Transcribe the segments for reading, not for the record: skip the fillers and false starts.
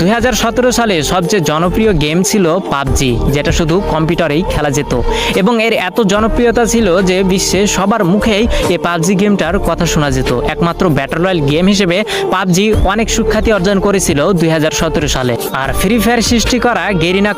2017 সালে সবচেয়ে জনপ্রিয় গেম ছিল পাবজি, যেটা শুধু কম্পিউটারেই খেলা যেত এবং এর এত জনপ্রিয়তা ছিল যে বিশ্বে সবার মুখেই এই পাবজি গেমটার কথা শোনা যেত। একমাত্র ব্যাটল রয়্যাল গেম হিসেবে পাবজি অনেক সুখ্যাতি অর্জন করেছিল 2017 সালে। আর ফ্রি ফায়ার সৃষ্টি করা গেরিনা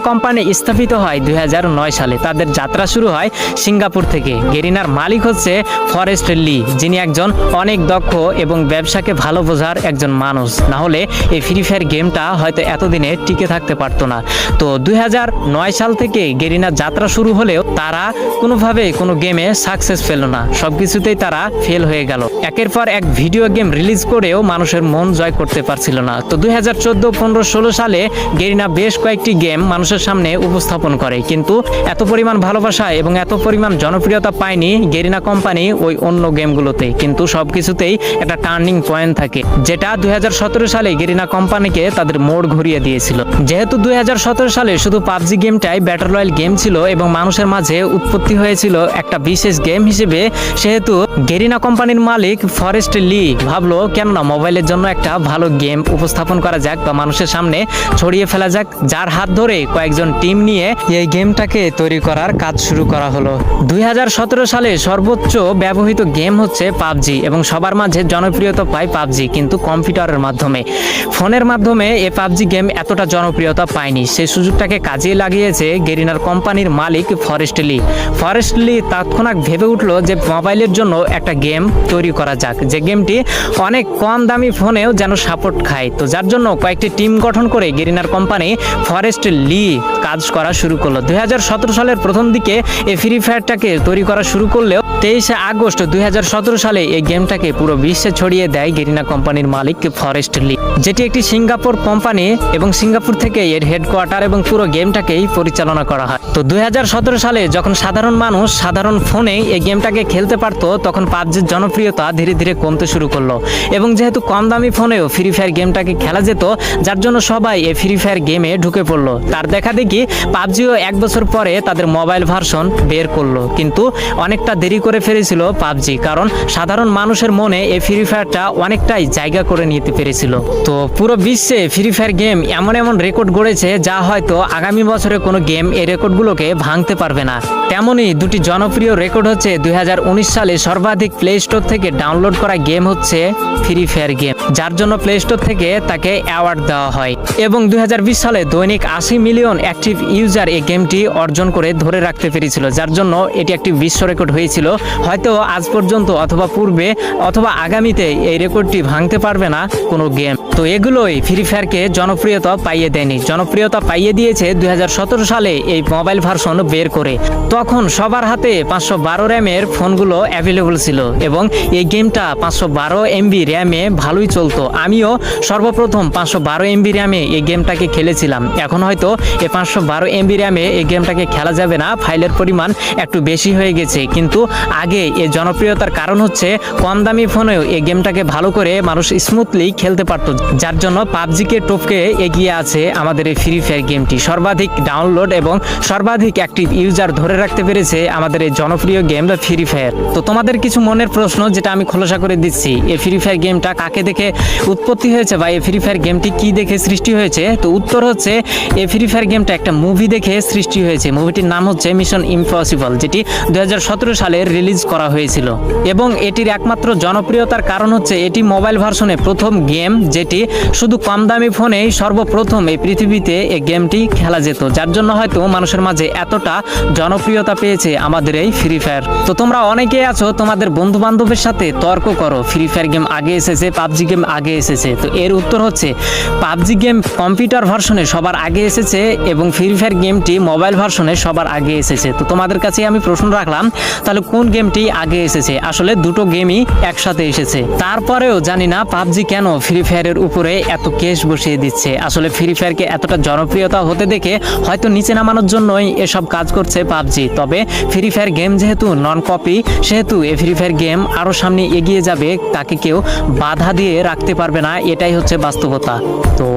কোম্পানি স্থাপিত হয় 2009 সালে। তাদের যাত্রা শুরু হয় সিঙ্গাপুর থেকে। গেরিনার মালিক হচ্ছে ফরেস্ট লি, যিনি একজন অনেক দক্ষ এবং ব্যবসাকে ভালো বোঝার একজন মানুষ। না হলে এই ফ্রি ফায়ার গেমটা হয়তো এতদিনে টিকে থাকতে পারতো না। তো 2009 সাল থেকে গেরিনার যাত্রা শুরু হলেও তারা কোনোভাবে কোনো গেমে সাকসেস পেল না, সবকিছুতেই তারা ফেল হয়ে গেল। একের পর এক ভিডিও গেম রিলিজ করেও মানুষের মন জয় করতে পারছিল না। তো 2014, 15, 16 সালে গেরিনা বেশ কয়েকটি গেম মানুষের সামনে উপস্থাপন করে, কিন্তু এত পরিমাণ ভালোবাসা এবং এত পরিমাণ জনপ্রিয়তা পায়নি গেরিনা কোম্পানি ওই অন্য গেমগুলোতে। কিন্তু সবকিছুতেই একটা টার্নিং পয়েন্ট থাকে, যেটা 2017 সালে গেরিনা কোম্পানিকে তাদের মোড় ঘুরিয়ে দিয়েছিল। যেহেতু 2017 সালে শুধু পাবজি গেমটাই ব্যাটল রয়্যাল গেম ছিল এবং মানুষের মাঝে উৎপত্তি হয়েছিল একটা বিশেষ গেম হিসেবে, সেহেতু গেরিনা কোম্পানির মালিক ফরেস্ট লি ভাবলো কেন না মোবাইলের জন্য একটা ভালো গেম উপস্থাপন করা যাক বা মানুষের সামনে ছড়িয়ে ফেলা যাক, যার হাত ধরে কয়েকজন টিম নিয়ে এই গেমটাকে তৈরি করার কাজ শুরু করা হলো। 2017 সালে সর্বোচ্চ ব্যবহৃত গেম হচ্ছে পাবজি এবং সবার মাঝে জনপ্রিয়তা পায় পাবজি, কিন্তু কম্পিউটারের মাধ্যমে। ফোনের মাধ্যমে এই পাবজি গেম এতটা জনপ্রিয়তা পায়নি। সেই সুযোগটাকে কাজে লাগিয়েছে গেরিনার কোম্পানির মালিক ফরেস্ট লি তৎক্ষণাৎ ভেবে উঠলো যে মোবাইলের জন্য একটা গেম তৈরি করা যাক, যে গেমটি অনেক কম দামি ফোনেও যেন সাপোর্ট খায়। তো যার জন্য কয়েকটি টিম গঠন করে গেরিনার কোম্পানি ফরেস্ট লি কাজ করা শুরু করলো। 2017 সালের প্রথম দিকে এই ফ্রি ফায়ারটাকে তৈরি করা শুরু করলেও 23 আগস্ট 2017 সালে এই গেমটাকে পুরো বিশ্বে ছড়িয়ে দেয় গেরিনা কোম্পানির মালিক ফরেস্ট লি, যেটি একটি সিঙ্গাপুর কোম্পানি এবং সিঙ্গাপুর থেকে এর হেডকোয়ার্টার এবং পুরো গেমটাকেই পরিচালনা করা হয়। তো 2017 সালে যখন সাধারণ মানুষ সাধারণ ফোনে এই গেমটাকে খেলতে পারতো, তখন পাবজির জনপ্রিয়তা ধীরে ধীরে কমতে শুরু করলো এবং যেহেতু কম দামি ফোনেও ফ্রি ফায়ার গেমটাকে খেলা যেত, যার জন্য সবাই এই ফ্রি ফায়ার গেমে ঢুকে পড়লো। তার দেখা দেখি পাবজিও 1 বছর পরে তাদের মোবাইল ভার্সন বের করলো, কিন্তু অনেকটা দেরি করে ফেলেছিল পাবজি, কারণ সাধারণ মানুষের মনে এই ফ্রি ফায়ারটা অনেকটাই জায়গা করে নিতে পেরেছিল। তো পুরো বিশ্বে ফ্রি ফায়ার গেম এমন এমন রেকর্ড গড়েছে যা হয়তো আগামী বছরে কোনো গেম এই রেকর্ডগুলোকে ভাঙতে পারবে না। তেমনই দুটি জনপ্রিয় রেকর্ড হচ্ছে 2019 সালে সর্বাধিক প্লে স্টোর থেকে ডাউনলোড করা গেম হচ্ছে ফ্রি ফায়ার গেম, যার জন্য প্লে স্টোর থেকে তাকে অ্যাওয়ার্ড দেওয়া হয়, এবং 2020 সালে দৈনিক 80 মিলিয়ন অ্যাক্টিভ ইউজার এই গেমটি অর্জন করে ধরে রাখতে পেরেছিল, যার জন্য এটি একটি বিশ্ব রেকর্ড হয়েছিল। হয়তো আজ পর্যন্ত অথবা পূর্বে অথবা আগামীতে এই রেকর্ডটি ভাঙতে পারবে না কোনো গেম। তো এগুলোই ফ্রি ফায়ারকে জনপ্রিয়তা পাইয়ে দেয়নি, জনপ্রিয়তা পাইয়ে দিয়েছে 2017 সালে এই মোবাইল ভার্সন বের করে। তখন সবার হাতে 512 র্যামের ফোনগুলো অ্যাভেলেবল ছিল এবং এই গেমটা 512 MB র্যামে ভালোই চলতো। আমিও সর্বপ্রথম 512 MB র্যামে এই গেমটাকে খেলেছিলাম। এখন হয়তো এই 512 MB র্যামে এই গেমটাকে খেলা যাবে না, ফাইলের পরিমাণ একটু বেশি হয়ে গেছে। কিন্তু আগে এই জনপ্রিয়তার কারণ হচ্ছে কম দামি ফোনেও এই গেমটাকে ভালো করে মানুষ স্মুথলি খেলতে পারত, যার জন্য পাবজিকে টপকে এগিয়ে আছে আমাদের এই ফ্রি ফায়ার গেমটি। সর্বাধিক ডাউনলোড এবং সর্বাধিক অ্যাক্টিভ ইউজার ধরে রাখতে পেরেছে আমাদের এই জনপ্রিয় গেম ফ্রি ফায়ার। তো তোমাদের কিছু মনের প্রশ্ন যেটা আমি খোলাসা করে দিচ্ছি, এই ফ্রি ফায়ার গেমটা কাকে দেখে উৎপত্তি হয়েছে বা এই ফ্রি ফায়ার গেমটি কি দেখে সৃষ্টি হয়েছে? তো উত্তর হচ্ছে এই ফ্রি ফায়ার গেমটা একটা মুভি দেখে সৃষ্টি হয়েছে। মুভিটির নাম হচ্ছে মিশন ইম্পসিবল, যেটি 2017 সালে রিলিজ করা হয়েছিল এবং এটির একমাত্র জনপ্রিয়তার কারণ হচ্ছে এটি মোবাইল ভার্সনে প্রথম গেম, যেটি শুধু কম দামি ফোনেই সর্বপ্রথম এই পৃথিবীতে এই গেমটি খেলা যেত, যার জন্য হয়তো মানুষের মাঝে এতটা জনপ্রিয়তা পেয়েছে আমাদের এই ফ্রি ফায়ার। তো তোমরা অনেকেই আছো তোমাদের বন্ধু বান্ধবের সাথে তর্ক করো ফ্রি ফায়ার গেম আগে এসেছে, পাবজি গেম আগে এসেছে। তো এর উত্তর হচ্ছে পাবজি গেম কম্পিউটার ভার্সনে সবার আগে এসেছে এবং ফ্রি ফায়ার গেমটি মোবাইল ভার্সনে সবার আগে এসেছে। তো তোমাদের কাছে আমি প্রশ্ন রাখলাম, তাহলে কোন গেমটি আগে এসেছে? আসলে দুটো গেমই একসাথে এসেছে। তারপরেও জানি না পাবজি কেন ফ্রি ফায়ারের উপরে এত কেস বসিয়ে দিচ্ছে। আসলে ফ্রি ফায়ারকে এতটা জনপ্রিয়তা হতে দেখে হয়তো নিচে নামানোর জন্যই এসব কাজ করছে পাবজি। তবে ফ্রি ফায়ার গেম যেহেতু নন কপি, সেহেতু এই ফ্রি ফায়ার গেম আরও সামনে এগিয়ে যাবে, তাকে কেউ বাধা দিয়ে রাখতে পারবে না, এটাই হচ্ছে বাস্তবতা। তো